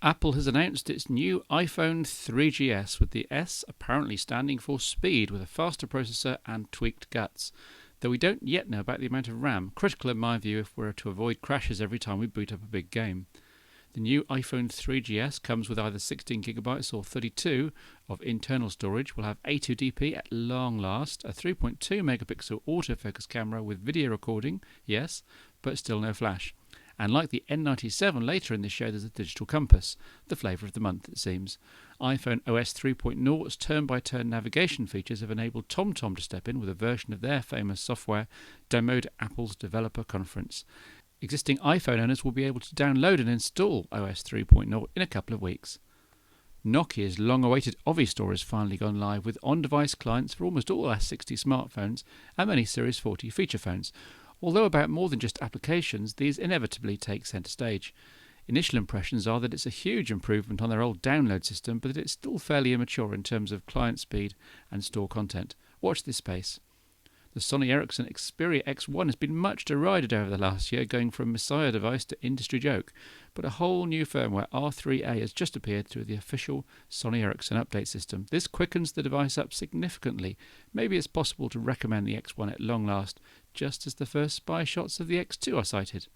Apple has announced its new iPhone 3GS, with the S apparently standing for speed, with a faster processor and tweaked guts. Though we don't yet know about the amount of RAM, critical in my view if we're to avoid crashes every time we boot up a big game. The new iPhone 3GS comes with either 16GB or 32 of internal storage, will have A2DP at long last, a 3.2 megapixel autofocus camera with video recording, yes, but still no flash. And like the N97 later in this show, there's a digital compass, the flavour of the month it seems. iPhone OS 3.0's turn-by-turn navigation features have enabled TomTom to step in with a version of their famous software demoed at Apple's developer conference. Existing iPhone owners will be able to download and install OS 3.0 in a couple of weeks. Nokia's long-awaited Ovi store has finally gone live with on-device clients for almost all S60 smartphones and many Series 40 feature phones. Although about more than just applications, these inevitably take centre stage. Initial impressions are that it's a huge improvement on their old download system, but that it's still fairly immature in terms of client speed and store content. Watch this space. The Sony Ericsson Xperia X1 has been much derided over the last year, going from messiah device to industry joke, but a whole new firmware R3A has just appeared through the official Sony Ericsson update system. This quickens the device up significantly. Maybe it's possible to recommend the X1 at long last, just as the first spy shots of the X2 are sighted.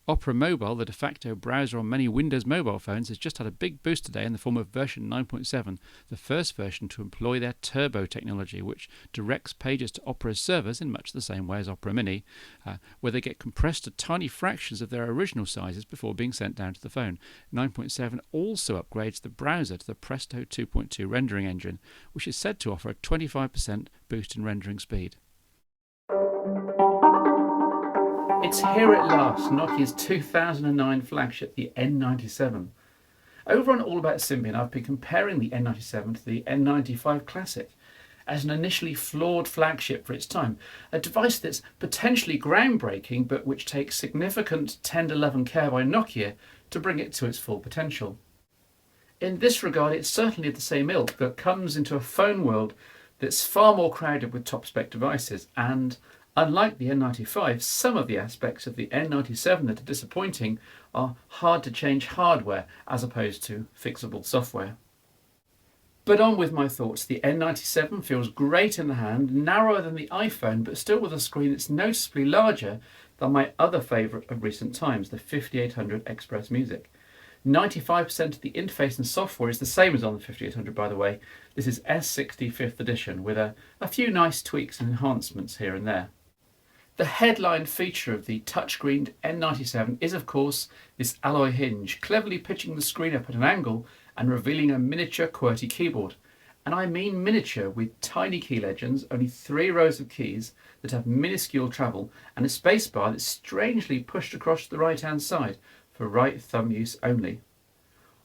Opera Mobile, the de facto browser on many Windows mobile phones, has just had a big boost today in the form of version 9.7, the first version to employ their turbo technology, which directs pages to Opera's servers in much the same way as Opera Mini, where they get compressed to tiny fractions of their original sizes before being sent down to the phone. 9.7 also upgrades the browser to the Presto 2.2 rendering engine, which is said to offer a 25% boost in rendering speed. It's here at last, Nokia's 2009 flagship, the N97. Over on All About Symbian, I've been comparing the N97 to the N95 Classic as an initially flawed flagship for its time, a device that's potentially groundbreaking but which takes significant tender love and care by Nokia to bring it to its full potential. In this regard, it's certainly of the same ilk, but comes into a phone world that's far more crowded with top-spec devices, and unlike the N95, some of the aspects of the N97 that are disappointing are hard-to-change hardware as opposed to fixable software. But on with my thoughts. The N97 feels great in the hand, narrower than the iPhone, but still with a screen that's noticeably larger than my other favourite of recent times, the 5800 Express Music. 95% of the interface and software is the same as on the 5800, by the way. This is S60 5th edition, with a few nice tweaks and enhancements here and there. The headline feature of the touchscreened N97 is, of course, this alloy hinge, cleverly pitching the screen up at an angle and revealing a miniature QWERTY keyboard. And I mean miniature, with tiny key legends, only 3 rows of keys that have minuscule travel, and a spacebar that's strangely pushed across the right-hand side for right thumb use only.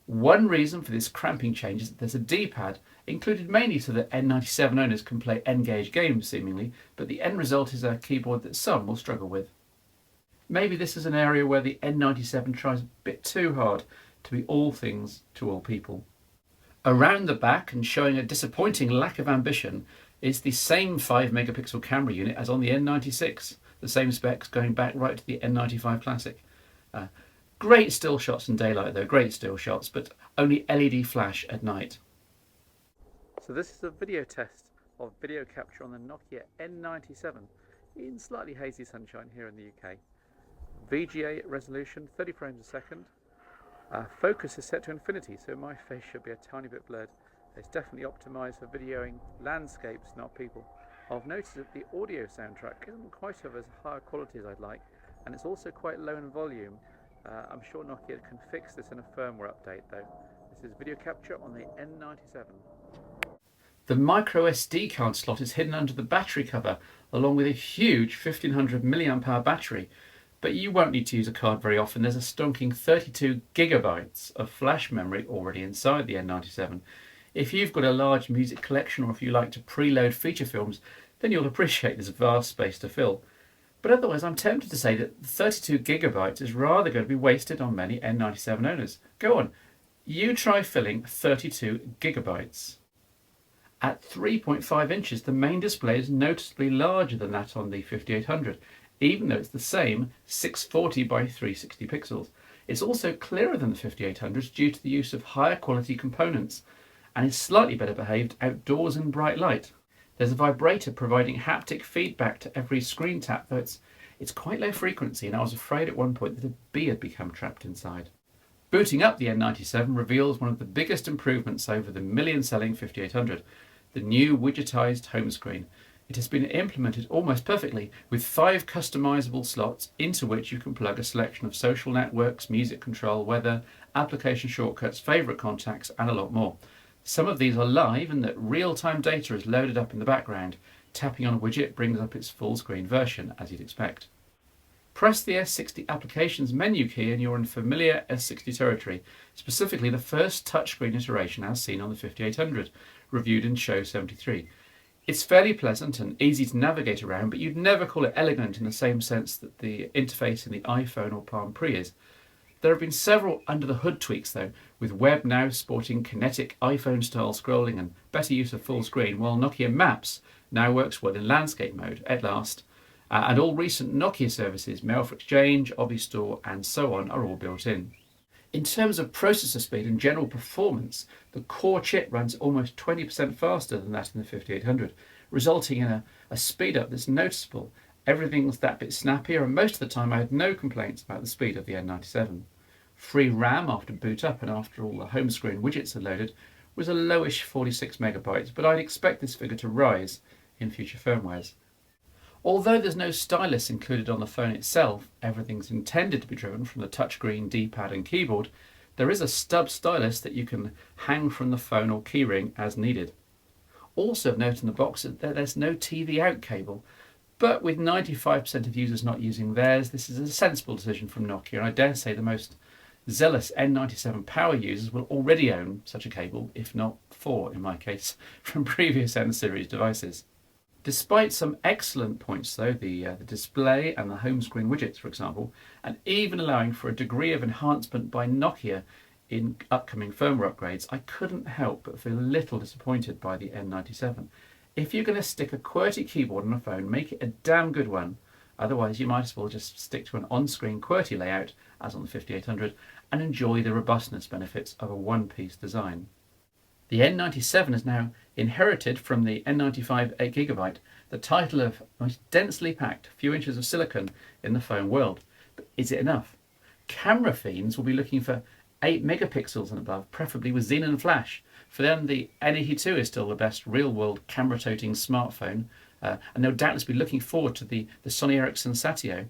One reason for this cramping change is that there's a D-pad, included mainly so that N97 owners can play N-gauge games seemingly, but the end result is a keyboard that some will struggle with. Maybe this is an area where the N97 tries a bit too hard to be all things to all people. Around the back, and showing a disappointing lack of ambition, is the same 5 megapixel camera unit as on the N96, the same specs going back right to the N95 Classic. Great still shots in daylight though, great still shots, but only LED flash at night. So this is a video test of video capture on the Nokia N97 in slightly hazy sunshine here in the UK. VGA resolution, 30 frames a second. Focus is set to infinity, so my face should be a tiny bit blurred. It's definitely optimised for videoing landscapes, not people. I've noticed that the audio soundtrack isn't quite of as high quality as I'd like, and it's also quite low in volume. I'm sure Nokia can fix this in a firmware update though. This is video capture on the N97. The micro SD card slot is hidden under the battery cover, along with a huge 1500 mAh battery. But you won't need to use a card very often. There's a stonking 32 gigabytes of flash memory already inside the N97. If you've got a large music collection, or if you like to preload feature films, then you'll appreciate this vast space to fill. But otherwise, I'm tempted to say that 32 gigabytes is rather going to be wasted on many N97 owners. Go on, you try filling 32 gigabytes. At 3.5 inches, the main display is noticeably larger than that on the 5800, even though it's the same 640 by 360 pixels. It's also clearer than the 5800s due to the use of higher quality components, and is slightly better behaved outdoors in bright light. There's a vibrator providing haptic feedback to every screen tap, though it's quite low frequency, and I was afraid at one point that a bee had become trapped inside. Booting up the N97 reveals one of the biggest improvements over the million-selling 5800, the new widgetized home screen. It has been implemented almost perfectly, with 5 customizable slots into which you can plug a selection of social networks, music control, weather, application shortcuts, favorite contacts, and a lot more. Some of these are live in that real-time data is loaded up in the background. Tapping on a widget brings up its full screen version, as you'd expect. Press the S60 Applications menu key and you're in familiar S60 territory, specifically the first touchscreen iteration as seen on the 5800, reviewed in Show 73. It's fairly pleasant and easy to navigate around, but you'd never call it elegant in the same sense that the interface in the iPhone or Palm Pre is. There have been several under-the-hood tweaks though, with Web now sporting kinetic iPhone-style scrolling and better use of full screen, while Nokia Maps now works well in landscape mode at last. And all recent Nokia services, Mail for Exchange, Obistore and so on, are all built in. In terms of processor speed and general performance, the core chip runs almost 20% faster than that in the 5800, resulting in a speed up that's noticeable. Everything's that bit snappier, and most of the time I had no complaints about the speed of the N97. Free RAM after boot up and after all the home screen widgets are loaded was a lowish 46 megabytes, but I'd expect this figure to rise in future firmwares. Although there's no stylus included on the phone itself, everything's intended to be driven from the touchscreen, D-pad and keyboard, there is a stub stylus that you can hang from the phone or keyring as needed. Also of note in the box is that there's no TV out cable, but with 95% of users not using theirs, this is a sensible decision from Nokia, and I dare say the most zealous N97 power users will already own such a cable, if not 4 in my case, from previous N-series devices. Despite some excellent points though, the display and the home screen widgets for example, and even allowing for a degree of enhancement by Nokia in upcoming firmware upgrades, I couldn't help but feel a little disappointed by the N97. If you're going to stick a QWERTY keyboard on a phone, make it a damn good one. Otherwise you might as well just stick to an on-screen QWERTY layout as on the 5800 and enjoy the robustness benefits of a one-piece design. The N97 has now inherited from the N95 8GB the title of most densely packed few inches of silicon in the phone world. But is it enough? Camera fiends will be looking for 8 megapixels and above, preferably with xenon flash. For them, the N82 is still the best real-world camera-toting smartphone, and they'll doubtless be looking forward to the Sony Ericsson Satio.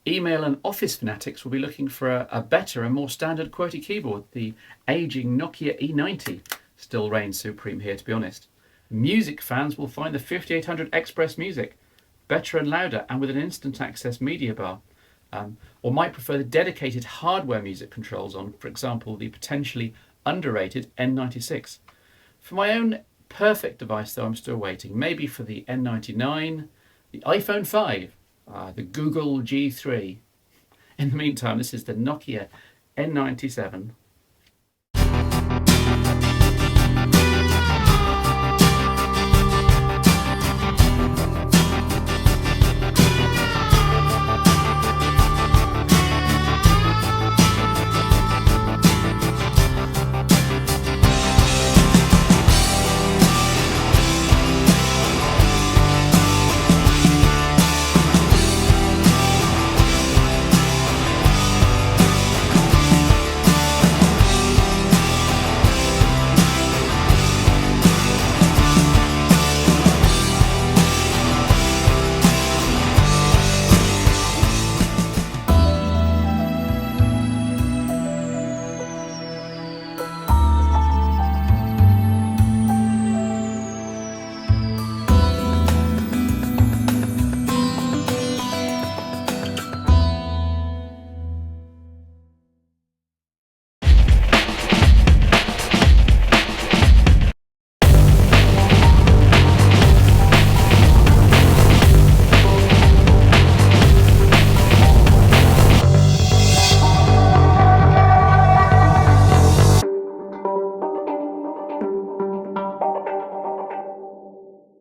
Email and office fanatics will be looking for a better and more standard QWERTY keyboard. The ageing Nokia E90 still reigns supreme here, to be honest. Music fans will find the 5800 Express Music better and louder and with an instant access media bar, or might prefer the dedicated hardware music controls on, for example, the potentially underrated N96. For my own perfect device though, I'm still waiting, maybe for the N99, the iPhone 5, the Google G3. In the meantime, this is the Nokia N97